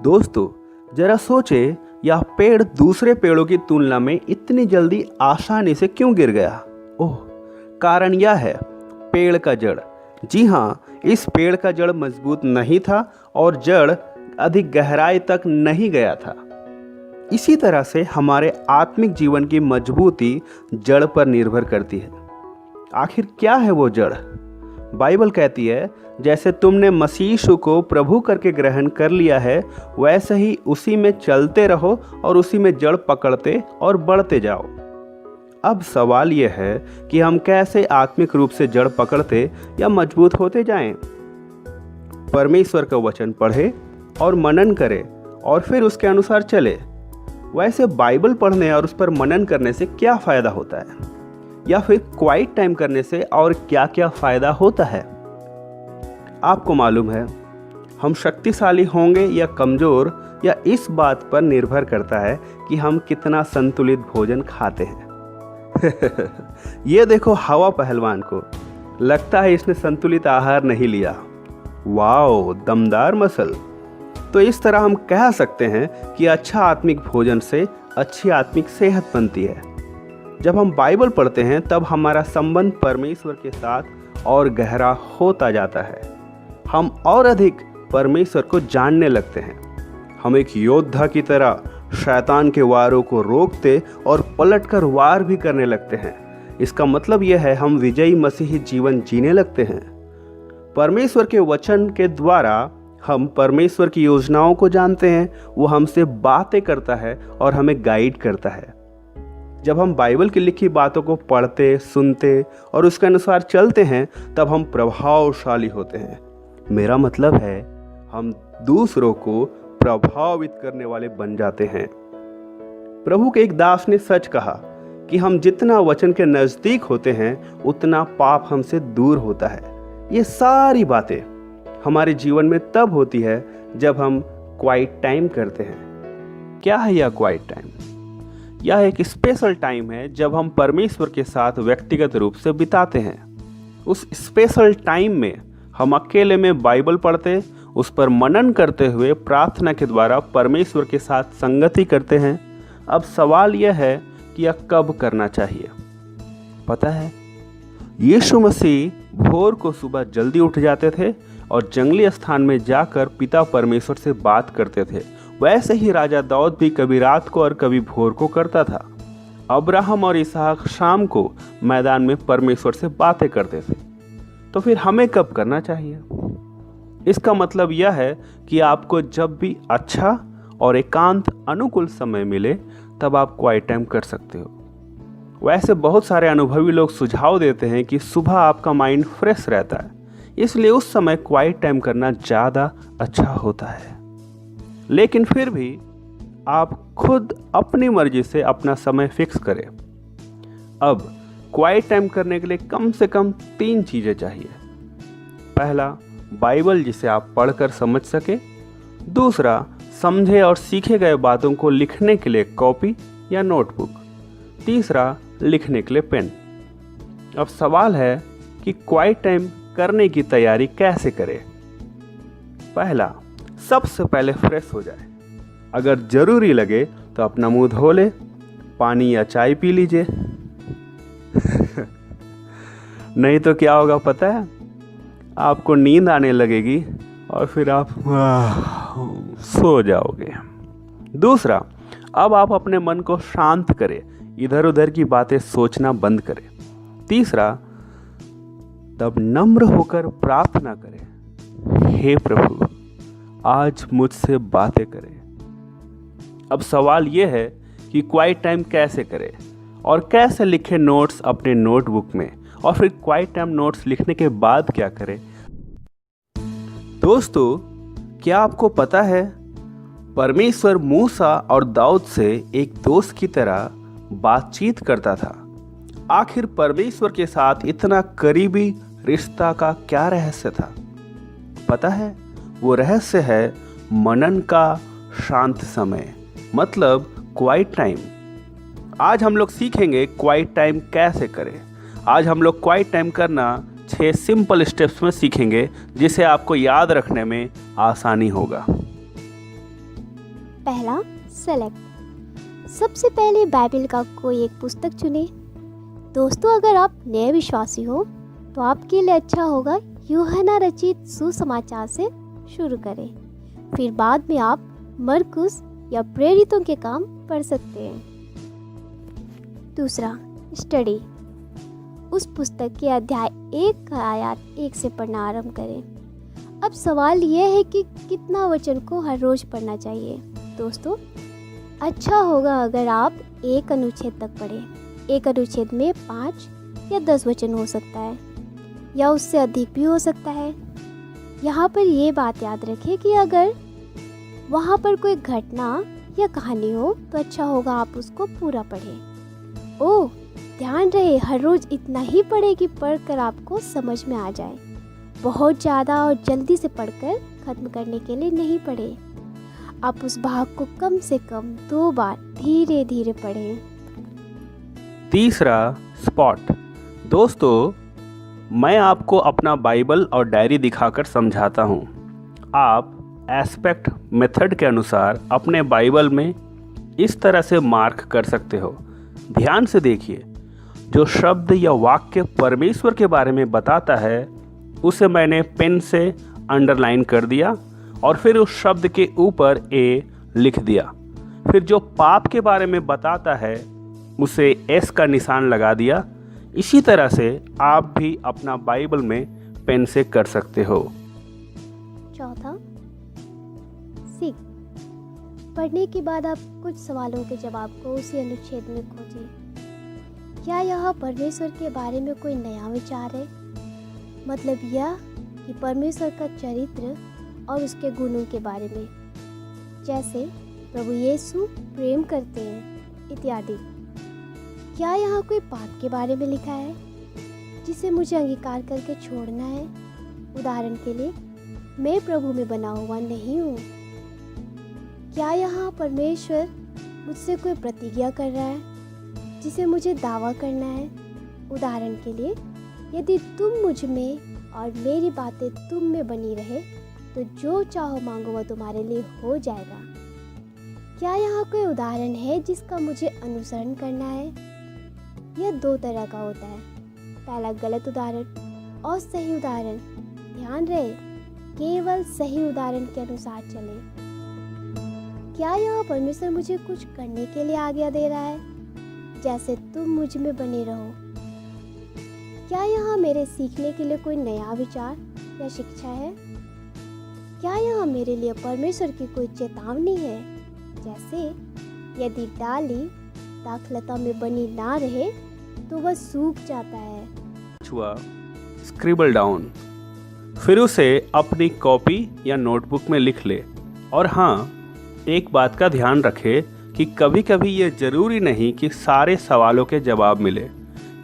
दोस्तों, जरा सोचे, यह पेड़ दूसरे पेड़ों की तुलना में इतनी जल्दी आसानी से क्यों गिर गया? ओह, कारण यह है पेड़ का जड़। जी हाँ, इस पेड़ का जड़ मजबूत नहीं था और जड़ अधिक गहराई तक नहीं गया था। इसी तरह से हमारे आत्मिक जीवन की मजबूती जड़ पर निर्भर करती है। आखिर क्या है वो जड़? बाइबल कहती है, जैसे तुमने मसीह यीशु को प्रभु करके ग्रहण कर लिया है, वैसे ही उसी में चलते रहो और उसी में जड़ पकड़ते और बढ़ते जाओ। अब सवाल यह है कि हम कैसे आत्मिक रूप से जड़ पकड़ते या मजबूत होते जाएं? परमेश्वर का वचन पढ़े और मनन करें और फिर उसके अनुसार चले। वैसे बाइबल पढ़ने और उस पर मनन करने से क्या फ़ायदा होता है, या फिर क्वाइट टाइम करने से और क्या क्या फ़ायदा होता है? आपको मालूम है, हम शक्तिशाली होंगे या कमज़ोर, या इस बात पर निर्भर करता है कि हम कितना संतुलित भोजन खाते हैं। ये देखो हवा पहलवान को, लगता है इसने संतुलित आहार नहीं लिया। वाओ, दमदार मसल। तो इस तरह हम कह सकते हैं कि अच्छा आत्मिक भोजन से अच्छी आत्मिक सेहत बनती है। जब हम बाइबल पढ़ते हैं तब हमारा संबंध परमेश्वर के साथ और गहरा होता जाता है। हम और अधिक परमेश्वर को जानने लगते हैं। हम एक योद्धा की तरह शैतान के वारों को रोकते और पलटकर वार भी करने लगते हैं। इसका मतलब यह है, हम विजयी मसीही जीवन जीने लगते हैं। परमेश्वर के वचन के द्वारा हम परमेश्वर की योजनाओं को जानते हैं। वो हमसे बातें करता है और हमें गाइड करता है। जब हम बाइबल की लिखी बातों को पढ़ते, सुनते और उसके अनुसार चलते हैं, तब हम प्रभावशाली होते हैं। मेरा मतलब है, हम दूसरों को प्रभावित करने वाले बन जाते हैं। प्रभु के एक दास ने सच कहा कि हम जितना वचन के नज़दीक होते हैं, उतना पाप हमसे दूर होता है। ये सारी बातें हमारे जीवन में तब होती है जब हम क्वाइट टाइम करते हैं। क्या है यह क्वाइट टाइम? यह एक स्पेशल टाइम है जब हम परमेश्वर के साथ व्यक्तिगत रूप से बिताते हैं। उस स्पेशल टाइम में हम अकेले में बाइबल पढ़ते, उस पर मनन करते हुए प्रार्थना के द्वारा परमेश्वर के साथ संगति करते हैं। अब सवाल यह है कि यह कब करना चाहिए? पता है, यीशु मसीह भोर को सुबह जल्दी उठ जाते थे और जंगली स्थान में जाकर पिता परमेश्वर से बात करते थे। वैसे ही राजा दाऊद भी कभी रात को और कभी भोर को करता था। अब्राहम और इसहाक शाम को मैदान में परमेश्वर से बातें करते थे। तो फिर हमें कब करना चाहिए? इसका मतलब यह है कि आपको जब भी अच्छा और एकांत अनुकूल समय मिले, तब आप क्वाइट टाइम कर सकते हो। वैसे बहुत सारे अनुभवी लोग सुझाव देते हैं कि सुबह आपका माइंड फ्रेश रहता है, इसलिए उस समय क्वाइट टाइम करना ज़्यादा अच्छा होता है। लेकिन फिर भी आप खुद अपनी मर्जी से अपना समय फिक्स करें। अब क्वाइट टाइम करने के लिए कम से कम 3 चीज़ें चाहिए। पहला, बाइबल जिसे आप पढ़कर समझ सके। दूसरा, समझे और सीखे गए बातों को लिखने के लिए कॉपी या नोटबुक। तीसरा, लिखने के लिए पेन। अब सवाल है कि क्वाइट टाइम करने की तैयारी कैसे करें? पहला, सबसे पहले फ्रेश हो जाए। अगर ज़रूरी लगे तो अपना मुंह धो ले, पानी या चाय पी लीजिए। नहीं तो क्या होगा पता है? आपको नींद आने लगेगी और फिर आप सो जाओगे। दूसरा, अब आप अपने मन को शांत करें, इधर उधर की बातें सोचना बंद करें। तीसरा, तब नम्र होकर प्रार्थना करें, हे प्रभु, आज मुझसे बातें करें। अब सवाल यह है कि क्वाइट टाइम कैसे करें और कैसे लिखें नोट्स अपने नोटबुक में, और फिर क्वाइट टाइम नोट्स लिखने के बाद क्या करें? दोस्तों, क्या आपको पता है, परमेश्वर मूसा और दाऊद से एक दोस्त की तरह बातचीत करता था। आखिर परमेश्वर के साथ इतना करीबी रिश्ता का क्या रहस्य था? पता है, वो रहस्य है मनन का शांत समय, मतलब क्वाइट टाइम। आज हम लोग सीखेंगे क्वाइट टाइम कैसे करें। आज हम लोग क्वाइट टाइम करना 6 सिंपल स्टेप्स में सीखेंगे, जिसे आपको याद रखने में आसानी होगा। पहला, सेलेक्ट। सबसे पहले बाइबल का कोई एक पुस्तक चुनें। दोस्तों, अगर आप नए विश्वासी हो तो आपके लिए अच्छा होगा यूहन्ना रचित सुसमाचार से शुरू करें। फिर बाद में आप मरकुस या प्रेरितों के काम पढ़ सकते हैं। दूसरा, स्टडी। उस पुस्तक के अध्याय 1 का आयत 1 से पढ़ना आरंभ करें। अब सवाल यह है कि कितना वचन को हर रोज पढ़ना चाहिए। दोस्तों, अच्छा होगा अगर आप 1 अनुच्छेद तक पढ़ें। 1 अनुच्छेद में 5 या 10 वचन हो सकता है, या उससे अधिक भी हो सकता है। यहाँ पर ये बात याद रखें कि अगर वहाँ पर कोई घटना या कहानी हो तो अच्छा होगा आप उसको पूरा पढ़ें। ओह, ध्यान रहे हर रोज इतना ही पढ़ें कि पढ़कर आपको समझ में आ जाए। बहुत ज़्यादा और जल्दी से पढ़कर ख़त्म करने के लिए नहीं पढ़ें। आप उस भाग को कम से कम 2 बार धीरे धीरे पढ़ें। तीसरा, स्पॉट। दोस्तों, मैं आपको अपना बाइबल और डायरी दिखाकर समझाता हूँ। आप एस्पेक्ट मेथड के अनुसार अपने बाइबल में इस तरह से मार्क कर सकते हो। ध्यान से देखिए, जो शब्द या वाक्य परमेश्वर के बारे में बताता है उसे मैंने पेन से अंडरलाइन कर दिया और फिर उस शब्द के ऊपर ए लिख दिया। फिर जो पाप के बारे में बताता है उसे एस का निशान लगा दिया। इसी तरह से आप भी अपना बाइबल में पेन से कर सकते हो। चौथा, सीख। पढ़ने के बाद आप कुछ सवालों के जवाब को उसी अनुच्छेद में खोजें। क्या यह परमेश्वर के बारे में कोई नया विचार है? मतलब यह कि परमेश्वर का चरित्र और उसके गुणों के बारे में, जैसे प्रभु यीशु प्रेम करते हैं इत्यादि। क्या यहाँ कोई पाप के बारे में लिखा है जिसे मुझे अंगीकार करके छोड़ना है? उदाहरण के लिए, मैं प्रभु में बना हुआ नहीं हूँ। क्या यहाँ परमेश्वर मुझसे कोई प्रतिज्ञा कर रहा है जिसे मुझे दावा करना है? उदाहरण के लिए, यदि तुम मुझ में और मेरी बातें तुम में बनी रहे तो जो चाहो मांगो वह तुम्हारे लिए हो जाएगा। क्या यहाँ कोई उदाहरण है जिसका मुझे अनुसरण करना है? यह 2 तरह का होता है। पहला, गलत उदाहरण और सही उदाहरण। ध्यान रहे, केवल सही उदाहरण के अनुसार चलें। क्या यह परमेश्वर मुझे कुछ करने के लिए आज्ञा दे रहा है, जैसे तुम मुझ में बने रहो? क्या यहाँ मेरे सीखने के लिए कोई नया विचार या शिक्षा है? क्या यहाँ मेरे लिए परमेश्वर की कोई चेतावनी है, जैसे यदि डाली दाखलता में बनी ना रहे तो वह सूख जाता है? स्क्रिबल डाउन, फिर उसे अपनी कॉपी या नोटबुक में लिख ले। और हाँ, एक बात का ध्यान रखे कि कभी कभी ये ज़रूरी नहीं कि सारे सवालों के जवाब मिले,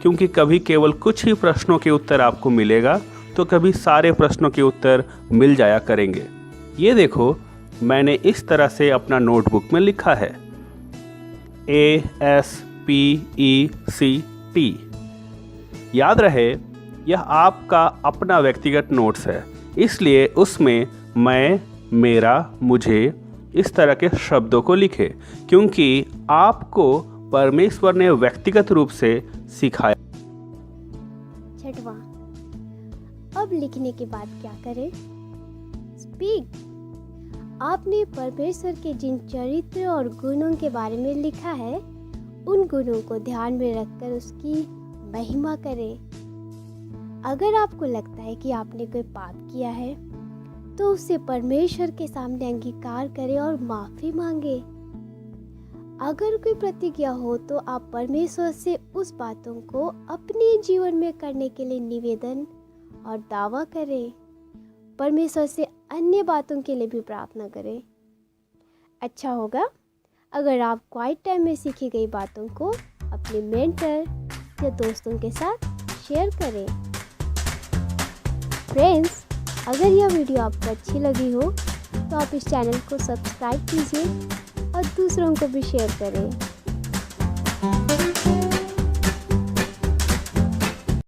क्योंकि कभी केवल कुछ ही प्रश्नों के उत्तर आपको मिलेगा तो कभी सारे प्रश्नों के उत्तर मिल जाया करेंगे। ये देखो, मैंने इस तरह से अपना नोटबुक में लिखा है ASPECT। याद रहे, यह आपका अपना व्यक्तिगत नोट्स है, इसलिए उसमें मैं, मेरा, मुझे इस तरह के शब्दों को लिखे, क्योंकि आपको परमेश्वर ने व्यक्तिगत रूप से सिखाया। छठवां, अब लिखने के बाद क्या करें? स्पीक। आपने परमेश्वर के जिन चरित्र और गुणों के बारे में लिखा है, उन गुणों को ध्यान में रखकर उसकी महिमा करें। अगर आपको लगता है कि आपने कोई पाप किया है तो उसे परमेश्वर के सामने अंगीकार करें और माफ़ी मांगे। अगर कोई प्रतिज्ञा हो तो आप परमेश्वर से उस बातों को अपने जीवन में करने के लिए निवेदन और दावा करें। परमेश्वर से अन्य बातों के लिए भी प्रार्थना करें। अच्छा होगा अगर आप क्वाइट टाइम में सीखी गई बातों को अपने मेंटर या दोस्तों के साथ शेयर करें। फ्रेंड्स, अगर यह वीडियो आपको अच्छी लगी हो तो आप इस चैनल को सब्सक्राइब कीजिए और दूसरों को भी शेयर करें।